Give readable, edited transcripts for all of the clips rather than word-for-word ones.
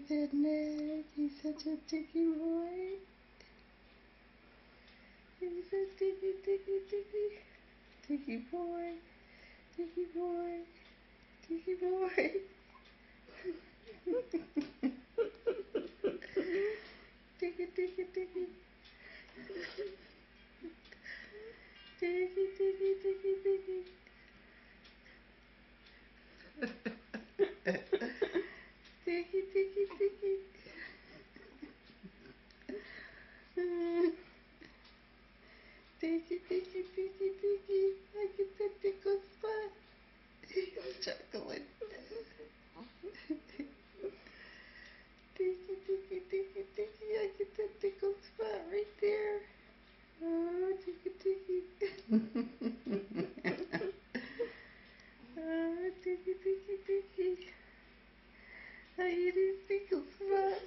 that neck. He's such a ticky boy. He's a ticky, ticky, ticky. Ticky boy. Ticky boy. Ticky boy. Ticky, ticky, ticky. Ticky, ticky, ticky, ticky. Ticky, ticky, ticky. Ticky, ticky, ticky, ticky. I get that tickle spot. I'm chuckling. Ticky, ticky, ticky, ticky. I get that tickle spot right there. Oh, ticky, ticky. Oh, ticky, ticky, ticky. I get his tickle spot.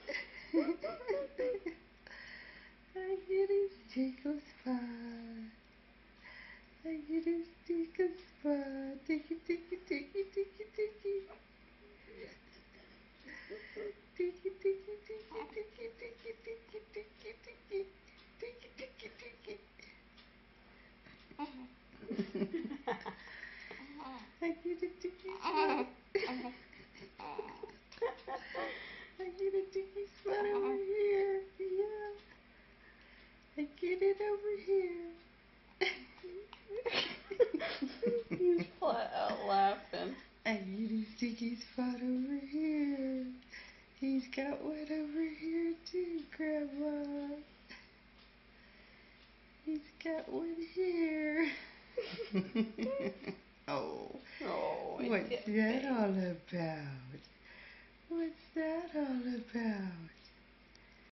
I get his tickle spot. I get his tickle spot. Ticky, ticky, ticky, ticky, ticky. Ticky, ticky, ticky, ticky, ticky, ticky, ticky, ticky. Ticky, ticky, ticky. I get a ticky spot. I get a ticky spot over here. Yeah. I get it over here. He's flat out laughing. I get his ticky spot over here. He's got one over here too, Grandma. He's got one here. Oh, what's that all about? What's that all about?